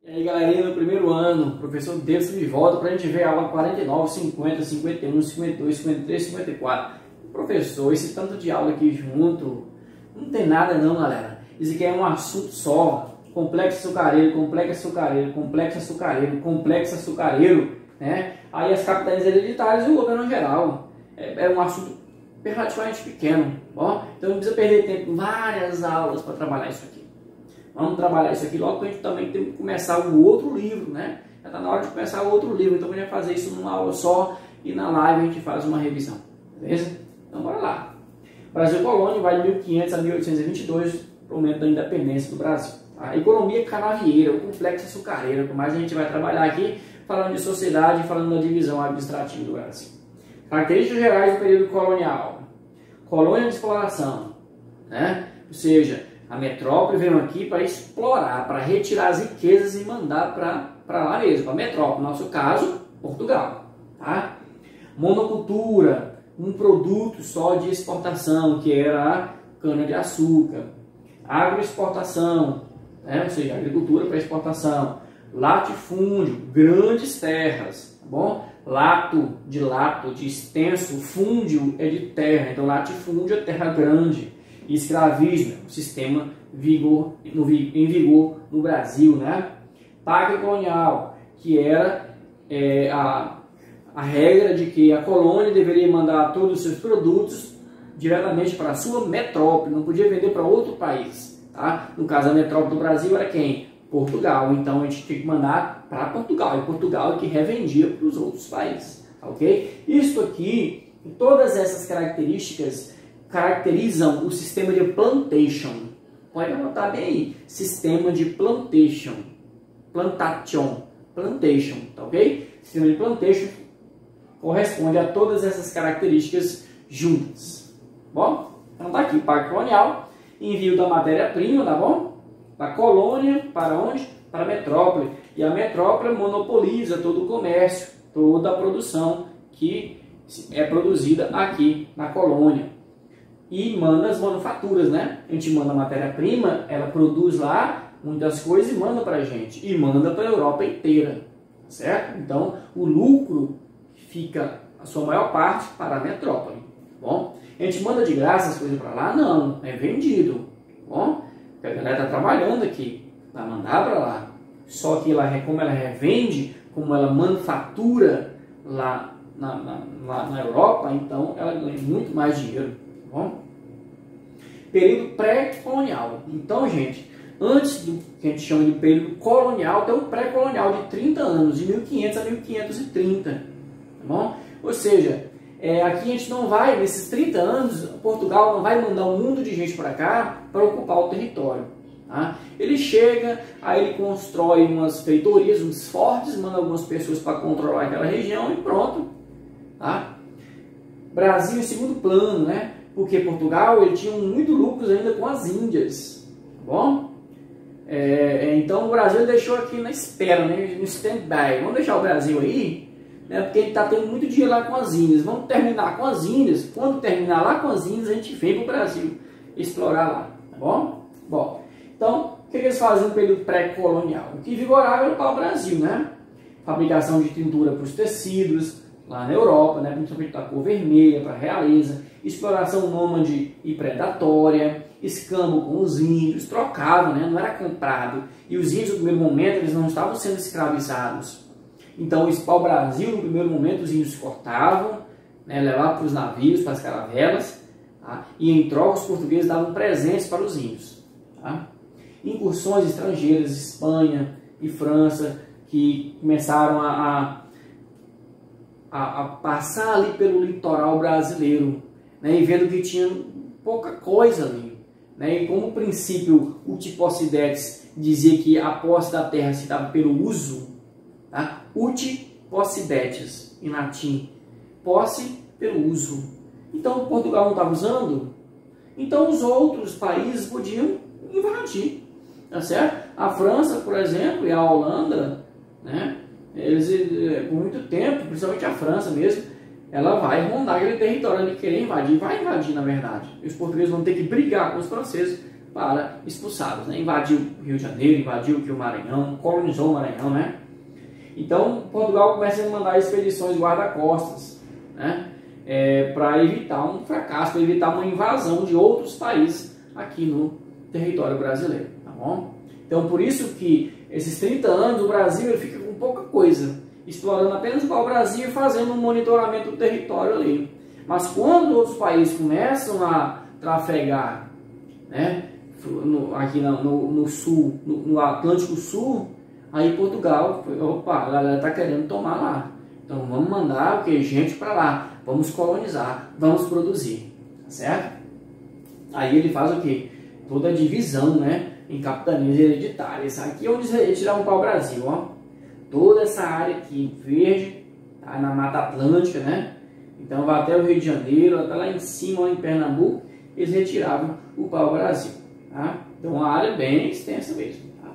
E aí, galerinha, no primeiro ano, o professor Deus me volta para a gente ver a aula 49, 50, 51, 52, 53, 54. Professor, esse tanto de aula aqui junto, não tem nada não, galera. Isso aqui é um assunto só. Complexo açucareiro, complexo açucareiro, complexo açucareiro, complexo açucareiro, né? Aí as capitais hereditárias e o governo geral. É um assunto relativamente pequeno, bom? Então não precisa perder tempo em várias aulas para trabalhar isso aqui. Vamos trabalhar isso aqui logo, que a gente também tem que começar o outro livro, né? Já está na hora de começar o outro livro, então a gente vai fazer isso numa aula só e na live a gente faz uma revisão, beleza? Então bora lá. Brasil Colônia vai de 1500 a 1822, para o momento da independência do Brasil. A economia canavieira, o complexo açucareiro, mas a gente vai trabalhar aqui falando de sociedade e falando da divisão administrativa do Brasil. Características gerais do período colonial. Colônia de exploração, né? Ou seja, a metrópole veio aqui para explorar, para retirar as riquezas e mandar para lá mesmo, para a metrópole, no nosso caso, Portugal. Tá? Monocultura, um produto só de exportação, que era a cana-de-açúcar. Agroexportação, né? Ou seja, agricultura para exportação. Latifúndio, grandes terras, tá bom? Lato, de extenso, fúndio é de terra, então latifúndio é terra grande. E escravismo, o sistema em vigor no Brasil, né? Pacto colonial, que era a regra de que a colônia deveria mandar todos os seus produtos diretamente para a sua metrópole, não podia vender para outro país. Tá? No caso, a metrópole do Brasil era quem? Portugal. Então a gente tinha que mandar para Portugal, e Portugal é que revendia para os outros países. Tá, ok? Isso aqui, todas essas características caracterizam o sistema de plantation. Pode anotar bem aí, sistema de plantation, tá ok? Sistema de plantation corresponde a todas essas características juntas. Bom, então tá aqui, Pacto Colonial, envio da matéria-prima, tá bom? Da colônia para onde? Para a metrópole. E a metrópole monopoliza todo o comércio, toda a produção que é produzida aqui na colônia. E manda as manufaturas, né? A gente manda a matéria-prima, ela produz lá muitas coisas e manda para a gente. E manda para a Europa inteira, certo? Então, o lucro fica, a sua maior parte, para a metrópole. Bom, a gente manda de graça as coisas para lá? Não, é vendido. Bom, a galera está trabalhando aqui para mandar para lá. Só que como ela revende, como ela manufatura lá na Europa, então ela ganha muito mais dinheiro. Bom, período pré-colonial. Então, gente, antes do que a gente chama de período colonial, tem um pré-colonial de 30 anos, de 1500 a 1530. Tá bom? Ou seja, aqui a gente não vai, nesses 30 anos, Portugal não vai mandar um mundo de gente para cá para ocupar o território. Tá? Ele chega, aí ele constrói umas feitorias, uns fortes, manda algumas pessoas para controlar aquela região e pronto. Tá? Brasil em segundo plano, né? Porque Portugal ele tinha muito lucros ainda com as Índias, tá bom? Então o Brasil deixou aqui na espera, né? No stand-by. Vamos deixar o Brasil aí, né? Porque ele está tendo muito dinheiro lá com as Índias. Vamos terminar com as Índias. Quando terminar lá com as Índias, a gente vem para o Brasil explorar lá, tá bom? Bom, então o que eles faziam no período pré-colonial? O que vigorava era o pau-brasil, né? Fabricação de tintura para os tecidos, lá na Europa, né, principalmente da cor vermelha para a realeza, exploração nômade e predatória, escambo com os índios, trocavam, né, não era comprado. E os índios, no primeiro momento, eles não estavam sendo escravizados. Então, o pau-brasil, no primeiro momento, os índios cortavam, né, levavam para os navios, para as caravelas, tá? E em troca, os portugueses davam presentes para os índios. Tá? Incursões estrangeiras, Espanha e França, que começaram a passar ali pelo litoral brasileiro, né, e vendo que tinha pouca coisa ali, né, e como o princípio Uti-possidetis dizia que a posse da terra se dava pelo uso, tá? Uti-possidetis em latim, posse pelo uso. Então Portugal não estava usando, então os outros países podiam invadir, tá certo? A França, por exemplo, e a Holanda, né? Eles, por muito tempo, principalmente a França mesmo, ela vai rondar aquele território, ele querer invadir, vai invadir na verdade. E os portugueses vão ter que brigar com os franceses para expulsá-los, né? Invadiu o Rio de Janeiro, invadiu o Maranhão, colonizou o Maranhão, né? Então, Portugal começa a mandar expedições guarda-costas, né? Para evitar um fracasso, para evitar uma invasão de outros países aqui no território brasileiro, tá bom? Então, por isso que esses 30 anos o Brasil ele fica com pouca coisa, explorando apenas o pau-brasil e fazendo um monitoramento do território ali. Mas quando outros países começam a trafegar, né, aqui no sul, no Atlântico Sul, aí Portugal, opa, a galera está querendo tomar lá. Então vamos mandar gente para lá, vamos colonizar, vamos produzir, tá certo? Aí ele faz o quê? Toda a divisão, né, em capitanias hereditárias. Aqui é onde eles tiraram o pau-brasil, ó. Toda essa área aqui verde, tá, na Mata Atlântica, né? Então vai até o Rio de Janeiro, até lá em cima, lá em Pernambuco, eles retiravam o pau-brasil, tá? Então uma área bem extensa mesmo, tá?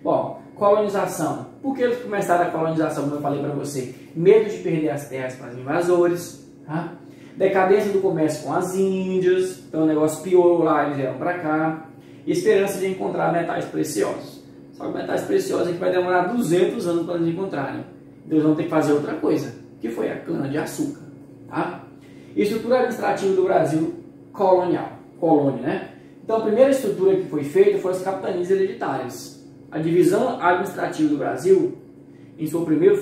Bom, colonização. Por que eles começaram a colonização, como eu falei para você? Medo de perder as terras para os invasores, tá? Decadência do comércio com as Índias, então o negócio piorou lá, eles vieram para cá. Esperança de encontrar metais preciosos. Só que metais preciosos aqui vai demorar 200 anos para eles encontrarem. Então eles vão ter que fazer outra coisa, que foi a cana-de-açúcar, tá? Estrutura administrativa do Brasil colonial, colônia, né? Então a primeira estrutura que foi feita foram as capitanias hereditárias. A divisão administrativa do Brasil, em seu primeiro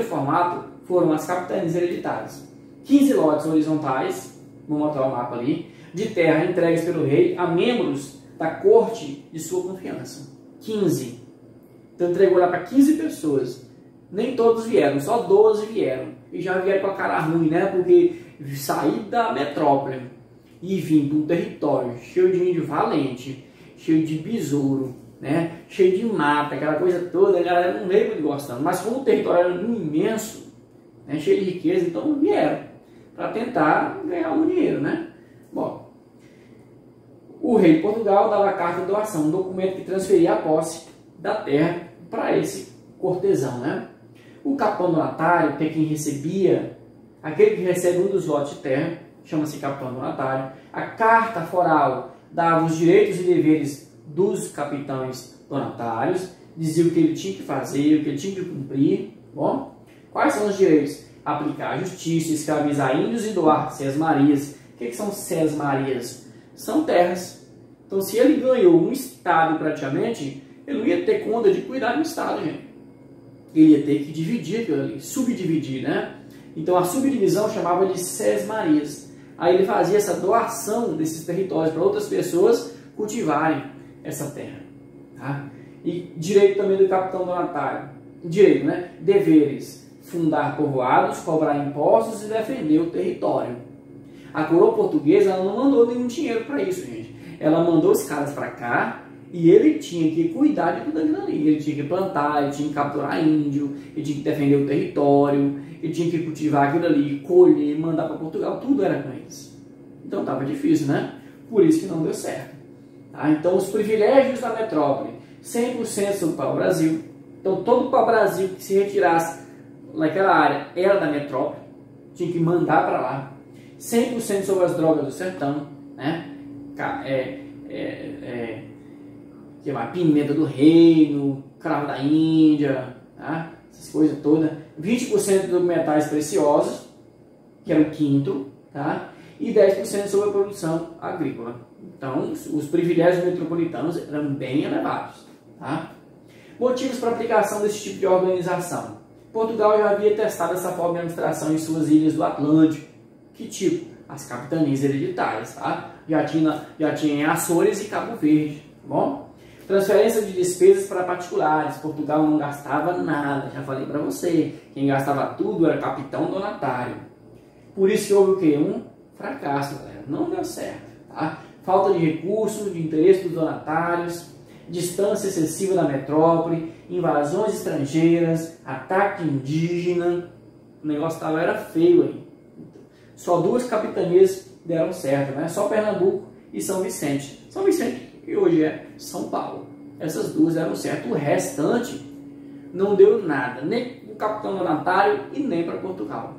formato, foram as capitanias hereditárias. 15 lotes horizontais, vou mostrar o mapa ali, de terra entregues pelo rei a membros da corte de sua confiança. 15. Então entregou lá para 15 pessoas. Nem todos vieram, só 12 vieram. E já vieram com a cara ruim, né? Porque sair da metrópole e vir para um território cheio de índio valente, cheio de besouro, né? Cheio de mata, aquela coisa toda, a galera não veio muito gostando. Mas como o território era imenso, né? Cheio de riqueza, então vieram para tentar ganhar um dinheiro, né? Bom, o rei de Portugal dava a carta de doação, um documento que transferia a posse da terra para esse cortesão, né? O capitão donatário, que é quem recebia, aquele que recebe um dos lotes de terra, chama-se capitão donatário. A carta foral dava os direitos e deveres dos capitães donatários, dizia o que ele tinha que fazer, o que ele tinha que cumprir. Bom, quais são os direitos? Aplicar a justiça, escravizar índios e doar sesmarias. O que são sesmarias? São terras. Então, se ele ganhou um estado praticamente, ele não ia ter conta de cuidar do estado, gente. Ele ia ter que dividir aquilo ali, subdividir, né? Então, a subdivisão chamava de sesmarias. Aí ele fazia essa doação desses territórios para outras pessoas cultivarem essa terra, tá? E direito também do capitão donatário. Direito, né? Deveres: fundar povoados, cobrar impostos e defender o território. A coroa portuguesa ela não mandou nenhum dinheiro para isso, gente. Ela mandou os caras para cá e ele tinha que cuidar de tudo aquilo ali. Ele tinha que plantar, ele tinha que capturar índio, ele tinha que defender o território, ele tinha que cultivar aquilo ali, colher, mandar para Portugal, tudo era com eles. Então estava difícil, né? Por isso que não deu certo. Tá? Então os privilégios da metrópole, 100% sobre o pau-brasil. Então todo o pau-brasil que se retirasse naquela área era da metrópole, tinha que mandar para lá. 100% sobre as drogas do sertão, né? Que mais? Pimenta do reino, cravo da Índia, tá? Essas coisas todas. 20% dos metais preciosos, que era o quinto, tá? E 10% sobre a produção agrícola. Então, os privilégios metropolitanos eram bem elevados, tá? Motivos para aplicação desse tipo de organização. Portugal já havia testado essa forma de administração em suas ilhas do Atlântico. Que tipo? As capitanias hereditárias, tá? Já tinha em Açores e Cabo Verde, tá bom? Transferência de despesas para particulares. Portugal não gastava nada, já falei para você. Quem gastava tudo era capitão donatário. Por isso que houve o quê? Um fracasso, galera. Não deu certo, tá? Falta de recursos, de interesse dos donatários, distância excessiva da metrópole, invasões estrangeiras, ataque indígena. O negócio era feio aí. Só 2 capitanias deram certo, né? Só Pernambuco e São Vicente. São Vicente, que hoje é São Paulo. Essas 2 deram certo. O restante não deu nada, nem o capitão donatário e nem para Portugal.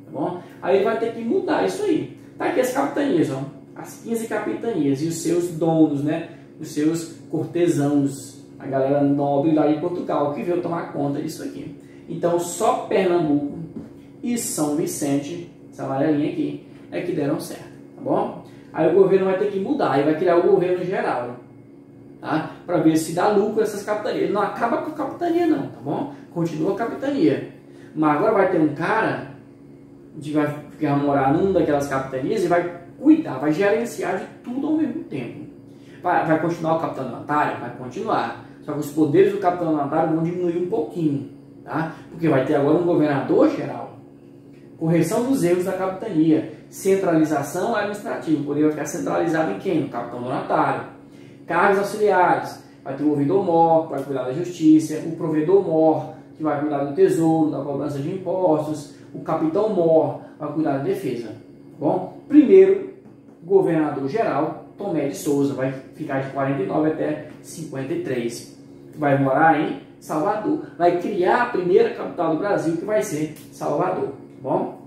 Tá bom? Aí vai ter que mudar isso aí. Tá aqui as capitanias, ó. As 15 capitanias e os seus donos, né? os seus cortesãos, a galera nobre lá de Portugal, que veio tomar conta disso aqui. Então, só Pernambuco e São Vicente, essa amarelinha aqui, é que deram certo, tá bom? Aí o governo vai ter que mudar, e vai criar o governo geral, tá? Para ver se dá lucro essas capitanias. Ele não acaba com a capitania não, tá bom? Continua a capitania. Mas agora vai ter um cara que vai morar numa daquelas capitanias e vai cuidar, vai gerenciar de tudo ao mesmo tempo. Vai continuar o capitão donatário? Vai continuar. Só que os poderes do capitão donatário vão diminuir um pouquinho, tá? Porque vai ter agora um governador geral. Correção dos erros da capitania. Centralização administrativa. O poder vai ficar centralizado em quem? No capitão donatário. Cargos auxiliares. Vai ter o ouvidor-mor, que vai cuidar da justiça. O provedor-mor, que vai cuidar do tesouro, da cobrança de impostos. O capitão-mor vai cuidar da defesa. Bom, primeiro, governador geral, Tomé de Souza, vai ficar de 49 até 53. Vai morar em Salvador. Vai criar a primeira capital do Brasil, que vai ser Salvador. Bom,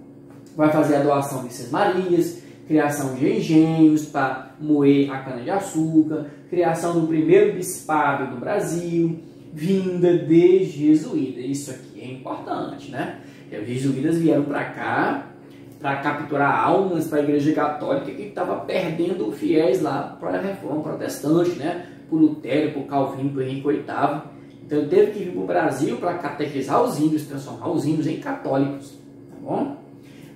vai fazer a doação de Marias, criação de engenhos para moer a cana-de-açúcar, criação do primeiro bispado do Brasil, vinda de jesuítas. Isso aqui é importante, né? Os jesuítas vieram para cá para capturar almas para a Igreja Católica que estava perdendo fiéis lá para a Reforma Protestante, né? Por Lutero, por Calvino, por Henrique VIII. Então ele teve que vir para o Brasil para catequizar os índios, transformar os índios em católicos. Tá bom?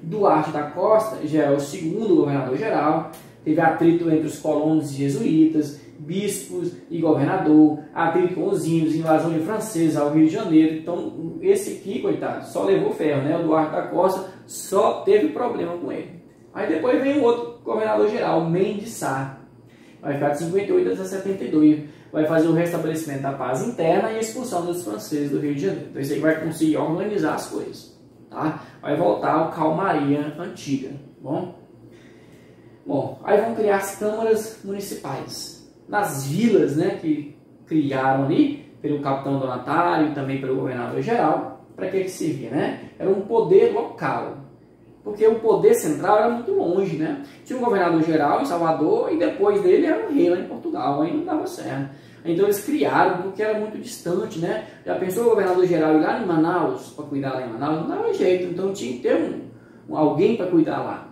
Duarte da Costa já é o segundo governador-geral. Teve atrito entre os colonos e jesuítas, bispos e governador, atrito com os índios, invasão de franceses ao Rio de Janeiro. Então, esse aqui, coitado, só levou ferro, né? O Duarte da Costa só teve problema com ele. Aí depois vem o outro governador-geral, Mendes Sá. Vai ficar de 58 até 72. Vai fazer o restabelecimento da paz interna e a expulsão dos franceses do Rio de Janeiro. Então, esse aí vai conseguir organizar as coisas. Tá? Vai voltar ao calmaria antiga. Bom, aí vão criar as câmaras municipais. Nas vilas, né, que criaram ali, pelo capitão donatário e também pelo governador geral, para que servia, né? Era um poder local. Porque o poder central era muito longe, né? Tinha um governador geral em Salvador e depois dele era um rei lá em Portugal. Aí não dava certo. Então eles criaram, porque era muito distante, né? Já pensou o governador geral ir lá em Manaus, para cuidar lá em Manaus? Não dava jeito, então tinha que ter alguém para cuidar lá.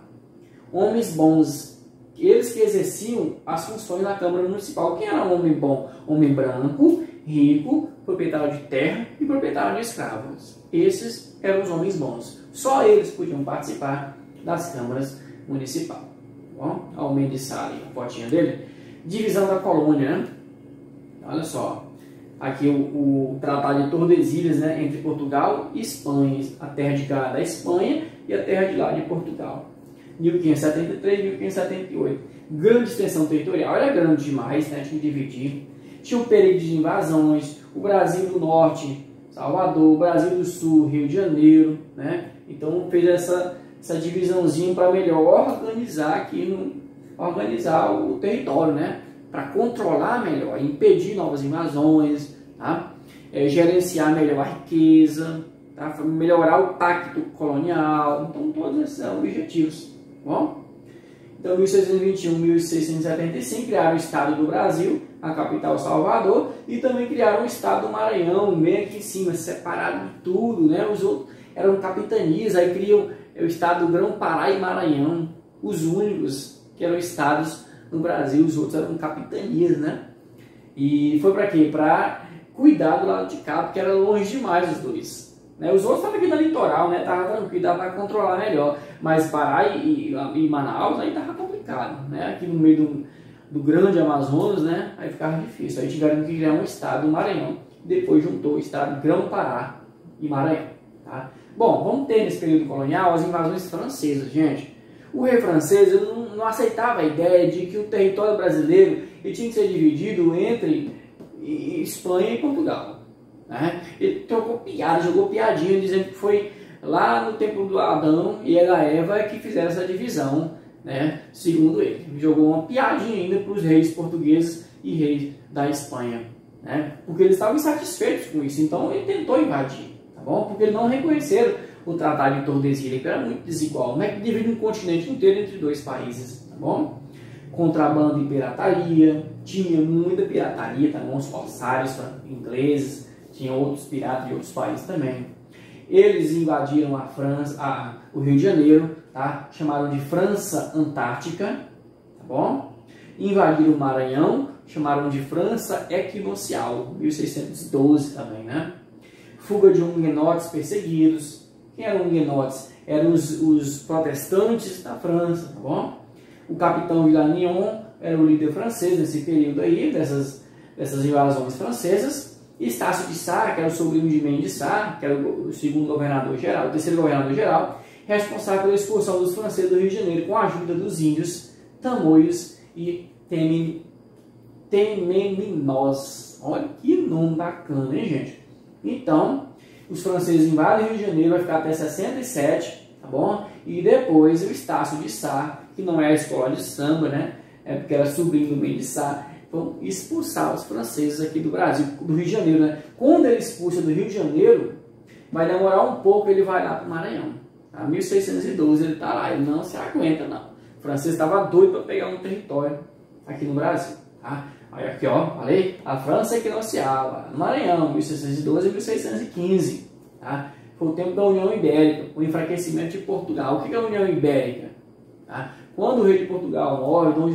Homens bons, eles que exerciam as funções na Câmara Municipal. Quem era um homem bom? Homem branco, rico, proprietário de terra e proprietário de escravos. Esses eram os homens bons. Só eles podiam participar das câmaras municipais. Bom, olha o Mendes Sá ali, a fotinha dele. Divisão da colônia, né? Olha só, aqui o Tratado de Tordesilhas, né, entre Portugal e Espanha, a terra de cá da Espanha e a terra de lá de Portugal. 1573, 1578. Grande extensão territorial, era grande demais, né, tinha que dividir. Tinha um período de invasões, o Brasil do Norte, Salvador, o Brasil do Sul, Rio de Janeiro, né? Então fez essa divisãozinha para melhor organizar aqui, organizar o território, né? Para controlar melhor, impedir novas invasões, tá? Gerenciar melhor a riqueza, tá? Melhorar o pacto colonial. Então, todos esses são objetivos. Bom? Então, 1621, 1675, criaram o Estado do Brasil, a capital Salvador, e também criaram o Estado do Maranhão, bem aqui em cima, separado de tudo, né? Os outros eram capitanias, aí criam o Estado do Grão-Pará e Maranhão, os únicos que eram estados no Brasil, os outros eram capitanias, né? E foi para quê? Para cuidar do lado de cá, porque era longe demais os dois. Né? Os outros estavam aqui na litoral, né? Tava tranquilo, dava para controlar melhor. Mas Pará e Manaus aí tava complicado, né? Aqui no meio do grande Amazonas, né? Aí ficava difícil. Aí tiveram que criar um estado, o Maranhão. Depois juntou o estado Grão-Pará e Maranhão. Tá? Bom, vamos ter nesse período colonial as invasões francesas, gente. O rei francês não aceitava a ideia de que o território brasileiro ele tinha que ser dividido entre Espanha e Portugal. Né? Ele trocou piada, jogou piadinha, dizendo que foi lá no tempo do Adão e da Eva que fizeram essa divisão, né? Segundo ele. Jogou uma piadinha ainda para os reis portugueses e reis da Espanha. Né? Porque eles estavam insatisfeitos com isso, então ele tentou invadir. Tá bom? Porque eles não reconheceram o Tratado de Tordesilhas, que era muito desigual. Como é que divide um continente inteiro entre dois países, tá bom? contrabando e pirataria. Tinha muita pirataria, tá? Os corsários ingleses, tinha outros piratas de outros países também. Eles invadiram a França, o Rio de Janeiro, tá? Chamaram de França Antártica, tá bom? Invadiram o Maranhão, chamaram de França Equinocial, 1612 também, né? Fuga de huguenotes perseguidos. Quem eram huguenotes? Eram os protestantes da França, tá bom? O capitão Villanion era o líder francês nesse período aí, dessas invasões francesas. Estácio de Sá, que era o sobrinho de Mendes de Sá, que era o segundo governador-geral, o terceiro governador-geral, responsável pela expulsão dos franceses do Rio de Janeiro com a ajuda dos índios, tamoios e tememinós. Olha que nome bacana, hein, gente? Então, os franceses invadem o Rio de Janeiro, vai ficar até 67, tá bom? E depois o Estácio de Sá, que não é a escola de samba, né? É porque era sobrinho do Mendes de Sá, vão expulsar os franceses aqui do Brasil, do Rio de Janeiro, né? Quando ele expulsa do Rio de Janeiro, vai demorar um pouco, ele vai lá para o Maranhão. Tá? 1612 ele está lá, ele não se aguenta, não. O francês estava doido para pegar um território aqui no Brasil. Tá? Aí aqui, ó, falei, a França Equinocial, no Maranhão, 1612 e 1615. Tá? Foi o tempo da União Ibérica, o enfraquecimento de Portugal. O que é a União Ibérica? Tá? Quando o rei de Portugal morre, Dom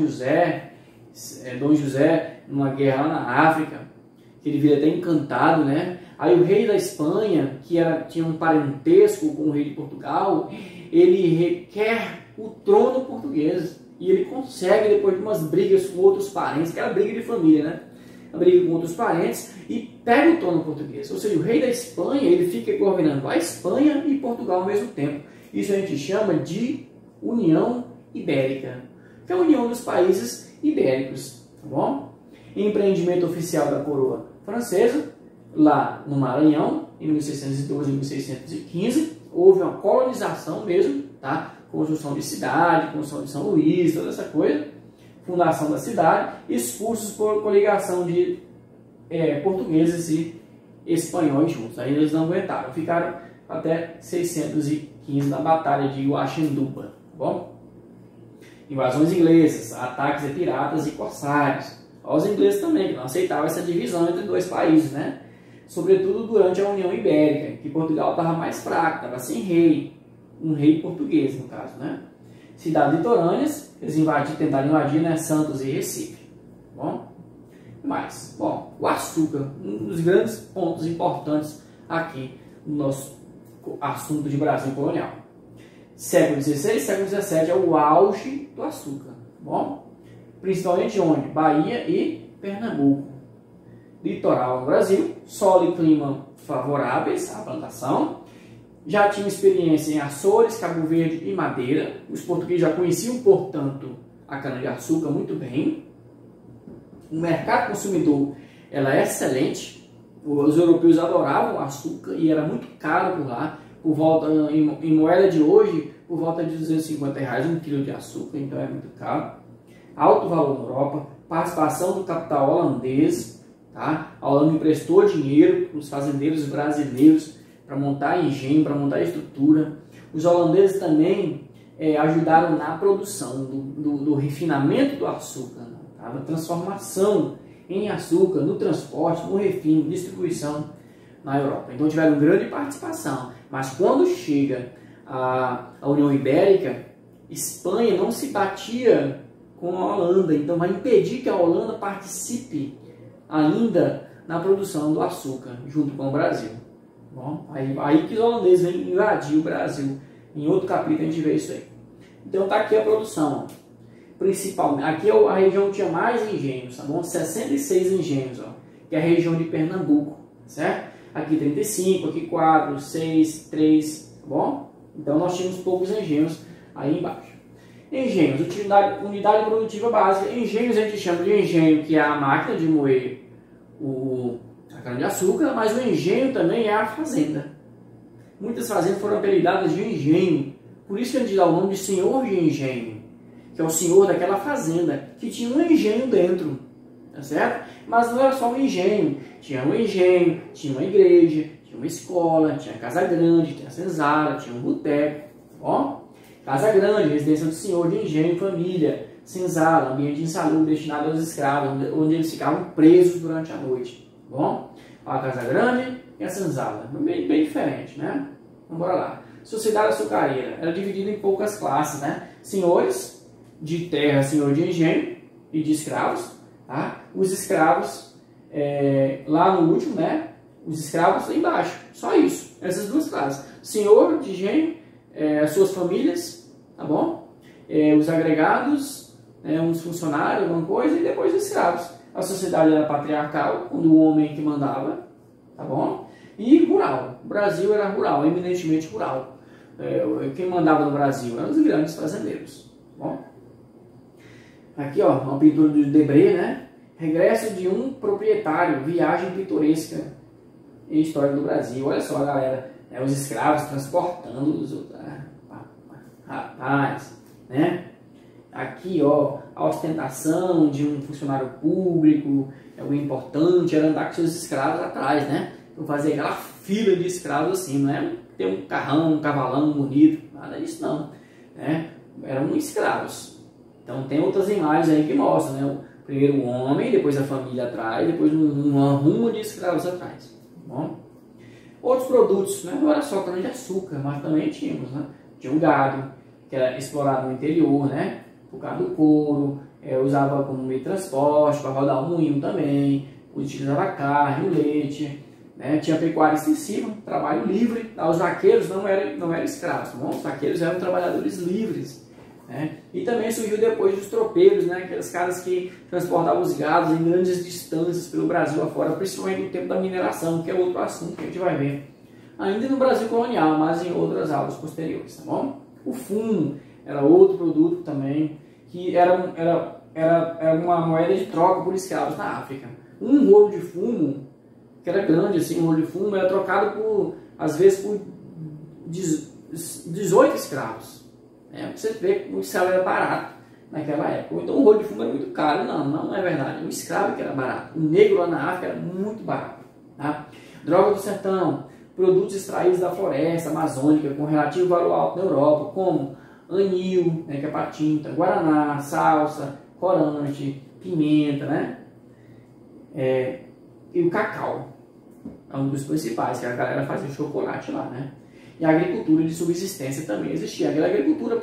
José, numa guerra lá na África, que ele vira até encantado, né? Aí o rei da Espanha, que tinha um parentesco com o rei de Portugal, ele requer o trono português. E ele consegue, depois de umas brigas com outros parentes, que era briga de família, né? A briga com outros parentes, e pega o trono português. Ou seja, o rei da Espanha, ele fica governando a Espanha e Portugal ao mesmo tempo. Isso a gente chama de União Ibérica, que é a união dos países ibéricos, tá bom? Empreendimento oficial da coroa francesa, lá no Maranhão, em 1612 e 1615, houve uma colonização mesmo, tá? Construção de cidade, construção de São Luís, toda essa coisa, fundação da cidade, expulsos por coligação de portugueses e espanhóis juntos. Aí eles não aguentaram, ficaram até 615 na Batalha de Huaxinduba, tá bom? Invasões inglesas, ataques a piratas e corsários. Os ingleses também, que não aceitavam essa divisão entre dois países, né? Sobretudo durante a União Ibérica, que Portugal estava mais fraco, estava sem rei. Um rei português, no caso, né? Cidades litorâneas, eles tentaram invadir, né? Santos e Recife. Bom? Mas, bom, o açúcar, um dos grandes pontos importantes aqui no nosso assunto de Brasil colonial. Século XVI, século XVII é o auge do açúcar, bom? Principalmente onde? Bahia e Pernambuco. Litoral no Brasil, solo e clima favoráveis à plantação. Já tinham experiência em Açores, Cabo Verde e Madeira. Os portugueses já conheciam, portanto, a cana-de-açúcar muito bem. O mercado consumidor ela é excelente. Os europeus adoravam o açúcar e era muito caro por lá. Por volta, em moeda de hoje, por volta de R$250 um quilo de açúcar, então é muito caro. Alto valor na Europa, participação do capital holandês, tá? A Holanda emprestou dinheiro para os fazendeiros brasileiros para montar engenho, para montar estrutura. Os holandeses também ajudaram na produção do refinamento do açúcar, tá? Na transformação em açúcar, no transporte, no refino, distribuição na Europa. Então tiveram grande participação. Mas quando chega a União Ibérica, Espanha não se batia com a Holanda, então vai impedir que a Holanda participe ainda na produção do açúcar, junto com o Brasil. Bom, aí que os holandeses vêm invadir o Brasil. Em outro capítulo a gente vê isso aí. Então tá aqui a produção. Principalmente, aqui a região tinha mais engenhos, tá bom? 66 engenhos, ó, que é a região de Pernambuco, certo? Aqui 35, aqui 4, 6, 3, tá bom? Então nós tínhamos poucos engenhos aí embaixo. Engenhos, unidade produtiva básica. Engenhos a gente chama de engenho, que é a máquina de moer a cana-de-açúcar, mas o engenho também é a fazenda. Muitas fazendas foram apelidadas de engenho, por isso que a gente dá o nome de senhor de engenho, que é o senhor daquela fazenda, que tinha um engenho dentro, tá certo? Mas não era só um engenho, tinha uma igreja, tinha uma escola, tinha casa grande, tinha senzala, tinha um boteco, ó. Casa grande, residência do senhor de engenho, família. Senzala, ambiente insalubre destinado aos escravos, onde eles ficavam presos durante a noite. Bom, a Casa Grande e a senzala, bem diferente, né? Vamos embora lá. Sociedade açucareira era dividida em poucas classes, né? Senhores de terra, senhor de engenho e de escravos, tá? Os escravos lá no último, né? Os escravos lá embaixo, só isso, essas duas classes. Senhor de engenho, as suas famílias, tá bom? Os agregados, uns funcionários, alguma coisa, e depois os escravos. A sociedade era patriarcal, onde o homem que mandava, tá bom? E rural. O Brasil era rural, eminentemente rural. Quem mandava no Brasil eram os grandes fazendeiros, tá bom? Aqui, ó, uma pintura do Debré, né? Regresso de um proprietário, viagem pitoresca e história do Brasil. Olha só, galera, os escravos transportando os outros. Rapaz, né? Aqui, ó, a ostentação de um funcionário público, o importante era andar com seus escravos atrás, né? Então fazer aquela fila de escravos assim, não é ter um carrão, um cavalão bonito, nada disso não, né? Eram escravos. Então tem outras imagens aí que mostram, né? Primeiro o homem, depois a família atrás, depois um arrumo de escravos atrás. Bom? Outros produtos, né? Não era só cana de açúcar, mas também tínhamos, né? Tinha o gado, que era explorado no interior, né? Por causa do couro, usava como meio de transporte, para rodar o moinho também, utilizava a carne, o leite, né? Tinha pecuária extensiva, trabalho livre. Os vaqueiros não eram escravos, tá bom? Os vaqueiros eram trabalhadores livres, né? E também surgiu depois os tropeiros, né? Aqueles caras que transportavam os gados em grandes distâncias pelo Brasil afora, principalmente no tempo da mineração, que é outro assunto que a gente vai ver ainda no Brasil colonial, mas em outras aulas posteriores, tá bom? O fumo era outro produto também, que era uma moeda de troca por escravos na África. Um rolo de fumo, que era grande assim, um rolo de fumo, era trocado às vezes por 18 escravos. Você vê que o escravo era barato naquela época. Então o rolo de fumo era muito caro. Não é verdade. O escravo que era barato. O negro lá na África era muito barato. Tá? Droga do sertão, produtos extraídos da floresta amazônica com relativo valor alto na Europa, como anil, né, que é para tinta, guaraná, salsa, corante, pimenta, né? E o cacau é um dos principais, que a galera fazia chocolate lá, né? E a agricultura de subsistência também existia. Aquela agricultura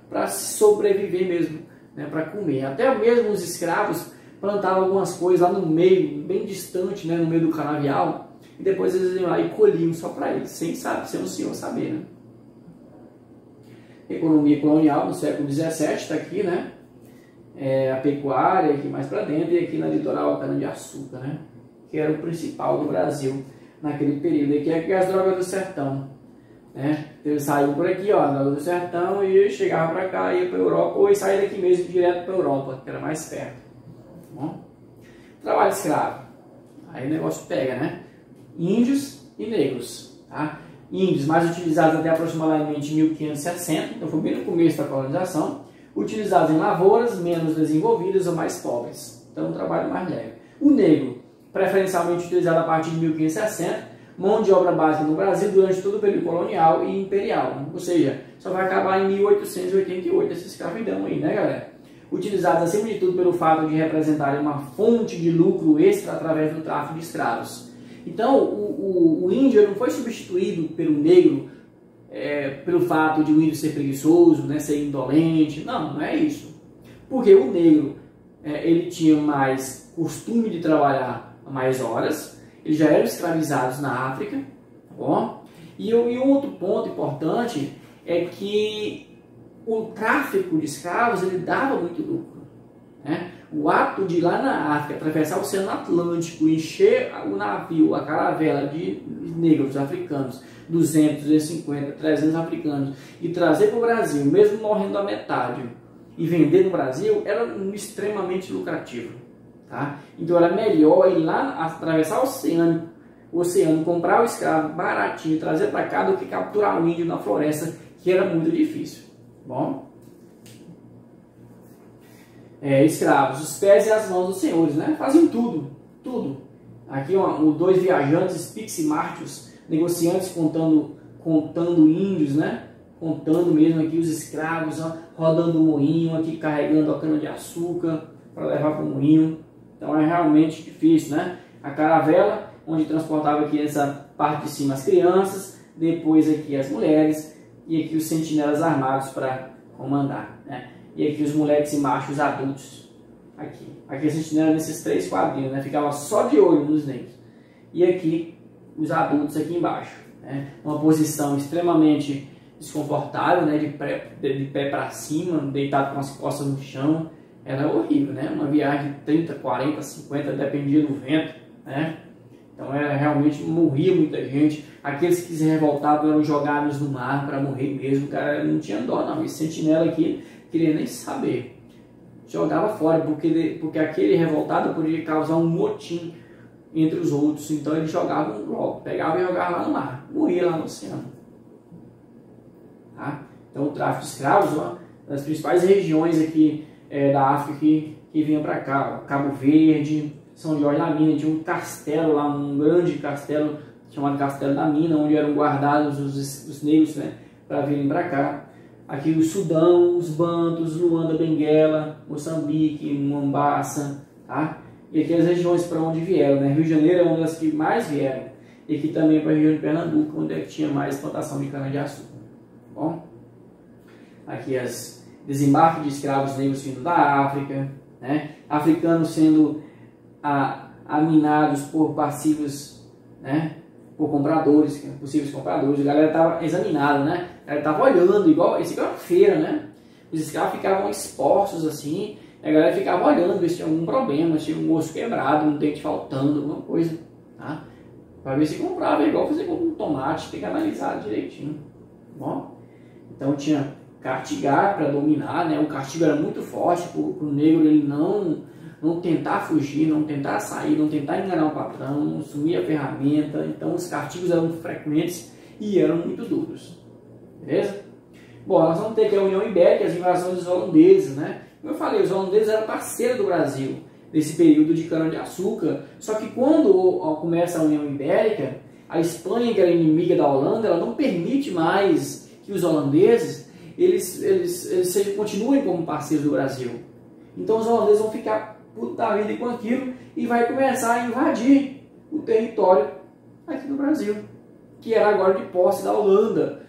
para sobreviver mesmo, né, para comer. Até mesmo os escravos plantavam algumas coisas lá no meio, bem distante, né, no meio do canavial, e depois eles iam lá e colhiam só para eles, sem o senhor saber, né? Economia colonial no século XVII está aqui, né? A pecuária aqui mais para dentro, e aqui na litoral a cana-de-açúcar, né? Que era o principal do Brasil naquele período. Aqui é as drogas do sertão, né? Eles saíam por aqui, ó, drogas do sertão, e chegava para cá, ia para a Europa, ou saía daqui mesmo direto para a Europa, que era mais perto. Bom? Trabalho escravo. Aí o negócio pega, né? Índios e negros, tá? Índios mais utilizados até aproximadamente 1560, então foi bem no começo da colonização, utilizados em lavouras menos desenvolvidas ou mais pobres, então um trabalho mais leve. O negro, preferencialmente utilizado a partir de 1560, mão de obra básica no Brasil durante todo o período colonial e imperial, ou seja, só vai acabar em 1888 essa escravidão aí, né, galera? Utilizados acima de tudo pelo fato de representarem uma fonte de lucro extra através do tráfico de escravos. Então, o índio não foi substituído pelo negro pelo fato de o índio ser preguiçoso, né, ser indolente. Não é isso. Porque o negro ele tinha mais costume de trabalhar mais horas, eles já eram escravizados na África, tá bom? E um outro ponto importante é que o tráfico de escravos ele dava muito lucro, né? O ato de ir lá na África, atravessar o Oceano Atlântico, encher o navio, a caravela de negros africanos, 200, 250, 300 africanos, e trazer para o Brasil, mesmo morrendo a metade, e vender no Brasil, era extremamente lucrativo, tá? Então era melhor ir lá, atravessar o oceano, comprar o escravo baratinho, trazer para cá, do que capturar o índio na floresta, que era muito difícil. Bom? Escravos, os pés e as mãos dos senhores, né? Faziam tudo. Aqui dois viajantes, Piximartios, negociantes contando índios, né? Contando mesmo aqui os escravos, ó, rodando o moinho, aqui carregando a cana-de-açúcar para levar para o moinho. Então é realmente difícil, né? A caravela, onde transportava aqui essa parte de cima as crianças, depois aqui as mulheres e aqui os sentinelas armados para comandar, né? E aqui os moleques e machos adultos. Aqui a sentinela nesses 3 quadrinhos, né? Ficava só de olho nos negros. E aqui os adultos aqui embaixo, né? Uma posição extremamente desconfortável, né? De pé para cima, deitado com as costas no chão. Era horrível, né? Uma viagem de 30, 40, 50, dependia do vento, né? Então realmente morria muita gente. Aqueles que se revoltavam eram jogados no mar para morrer mesmo. O cara não tinha dó, não. Esse sentinela aqui queria nem saber. Jogava fora, porque aquele revoltado poderia causar um motim entre os outros. Então eles jogavam logo, pegavam e jogavam lá no mar. Morria lá no oceano. Tá? Então o tráfico de escravos, ó, das principais regiões aqui da África que vinha para cá. Ó, Cabo Verde, São Jorge da Mina, tinha um castelo lá, um grande castelo chamado Castelo da Mina, onde eram guardados os negros, né, para virem para cá. Aqui o Sudão, os Bantus, Luanda, Benguela, Moçambique, Mombasa, tá? E aqui as regiões para onde vieram, né? Rio de Janeiro é uma das que mais vieram. E aqui também para a região de Pernambuco, onde é que tinha mais plantação de cana-de-açúcar. Bom, aqui as desembarque de escravos negros vindo da África, né? Africanos sendo aminados por passivos, né? Por compradores, possíveis compradores. A galera estava examinando, né? A galera estava olhando, igual esse aqui é uma feira, né? Os escravos ficavam expostos assim, e a galera ficava olhando ver se tinha algum problema, se tinha um osso quebrado, um dente faltando, alguma coisa, tá? Para ver se comprava, é igual fazer com um tomate, tem que analisar direitinho. Bom, então tinha castigar para dominar, né? O castigo era muito forte para o negro ele não tentar fugir, não tentar sair, não tentar enganar o patrão, não sumir a ferramenta. Então os castigos eram frequentes e eram muito duros. Beleza? Bom, nós vamos ter aqui a União Ibérica, as invasões dos holandeses, né? Como eu falei, os holandeses eram parceiros do Brasil nesse período de cana-de-açúcar. Só que quando começa a União Ibérica, a Espanha, que era inimiga da Holanda, ela não permite mais que os holandeses eles continuem como parceiros do Brasil. Então os holandeses vão ficar puto da vida com aquilo e vai começar a invadir o território aqui no Brasil, que era agora de posse da Holanda,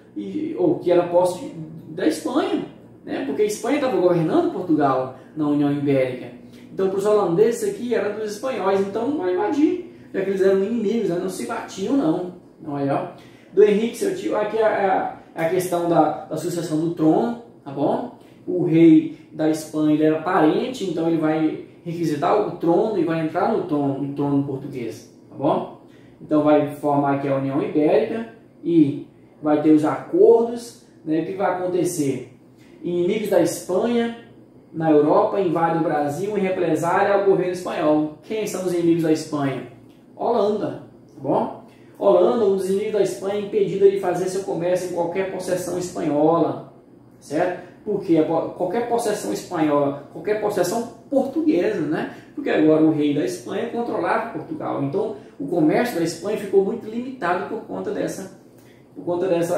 ou que era posse da Espanha, né? Porque a Espanha estava governando Portugal na União Ibérica. Então para os holandeses isso aqui era dos espanhóis, então não vai invadir, já que eles eram inimigos, né? Não se batiam não. Olha, do Henrique, seu tio, aqui é a questão da sucessão do trono, tá bom? O rei da Espanha ele era parente, então ele vai requisitar o trono e vai entrar no trono português, tá bom? Então vai formar aqui a União Ibérica e vai ter os acordos, né? O que vai acontecer? Inimigos da Espanha na Europa invadem o Brasil em represália ao governo espanhol. Quem são os inimigos da Espanha? Holanda, tá bom? Holanda, um dos inimigos da Espanha, impedida de fazer seu comércio em qualquer possessão espanhola, certo? Porque qualquer possessão espanhola, qualquer possessão portuguesa, né? Porque agora o rei da Espanha controlava Portugal. Então, o comércio da Espanha ficou muito limitado por conta dessa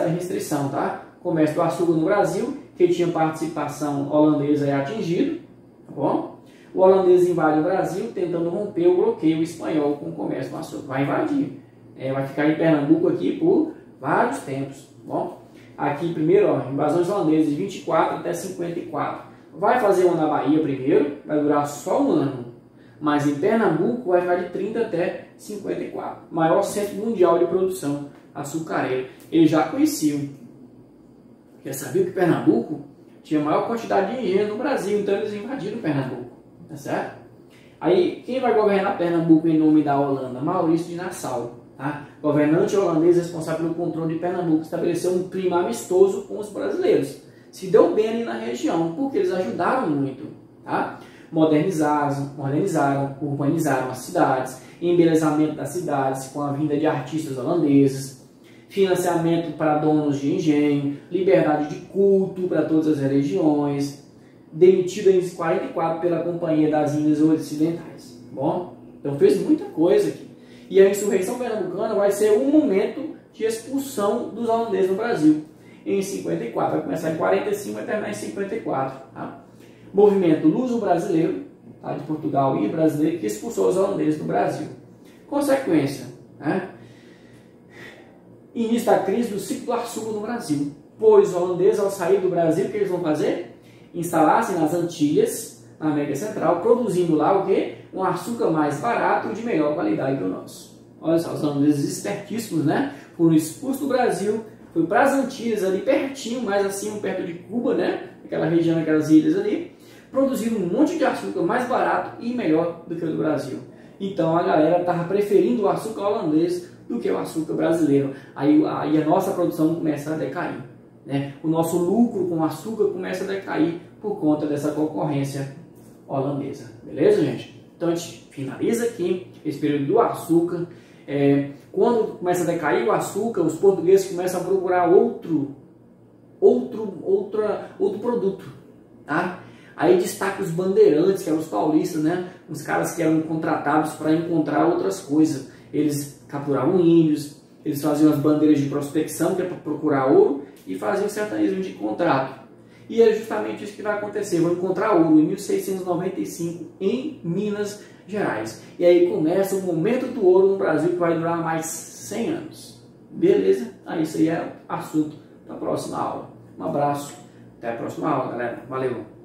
restrição, tá? O comércio do açúcar no Brasil, que tinha participação holandesa, é atingido, tá bom? O holandês invade o Brasil tentando romper o bloqueio espanhol com o comércio do açúcar. Vai invadir. Vai ficar em Pernambuco aqui por vários tempos, tá bom? Aqui primeiro, ó, invasões holandesas de 24 até 54. Vai fazer uma na Bahia primeiro, vai durar só um ano. Mas em Pernambuco vai ficar de 30 até 54. Maior centro mundial de produção açucareira. Eles já conheciam. Já sabiam que Pernambuco tinha a maior quantidade de engenhos no Brasil, então eles invadiram Pernambuco. Tá certo? Aí, quem vai governar Pernambuco em nome da Holanda? Maurício de Nassau. Tá? Governante holandês responsável pelo controle de Pernambuco estabeleceu um clima amistoso com os brasileiros. Se deu bem ali na região, porque eles ajudaram muito. Tá? Modernizaram, urbanizaram as cidades, embelezamento das cidades com a vinda de artistas holandeses, financiamento para donos de engenho, liberdade de culto para todas as religiões, demitido em 44 pela Companhia das Índias Ocidentais. Bom, então fez muita coisa aqui. E a insurreição pernambucana vai ser um momento de expulsão dos holandeses no Brasil. em 54. Vai começar em 45 e vai terminar em 54. Tá? Movimento luso-brasileiro, tá? De Portugal e brasileiro, que expulsou os holandeses do Brasil. Consequência, né? Início da crise do ciclo do açúcar no Brasil. Pois os holandeses, ao sair do Brasil, o que eles vão fazer? Instalar-se nas Antilhas, na América Central, produzindo lá o quê? Um açúcar mais barato e de melhor qualidade que o nosso. Olha só, os holandeses espertíssimos, né? Foram expulsos do Brasil, foi para as Antilhas ali pertinho, mais assim, perto de Cuba, né? Aquela região, aquelas ilhas ali, produzindo um monte de açúcar mais barato e melhor do que o do Brasil. Então a galera estava preferindo o açúcar holandês do que o açúcar brasileiro. Aí a nossa produção começa a decair, né? O nosso lucro com açúcar começa a decair por conta dessa concorrência holandesa. Beleza, gente? Então a gente finaliza aqui esse período do açúcar. Quando começa a decair o açúcar, os portugueses começam a procurar outro produto, tá? Aí destaca os bandeirantes, que eram os paulistas, né? Os caras que eram contratados para encontrar outras coisas. Eles capturavam índios, eles faziam as bandeiras de prospecção, que é para procurar ouro, e faziam sertanismo de contrato. E é justamente isso que vai acontecer. Vão encontrar ouro em 1695 em Minas Gerais. E aí começa o momento do ouro no Brasil, que vai durar mais 100 anos. Beleza? Aí isso aí é assunto da próxima aula. Um abraço. Até a próxima aula, galera. Valeu!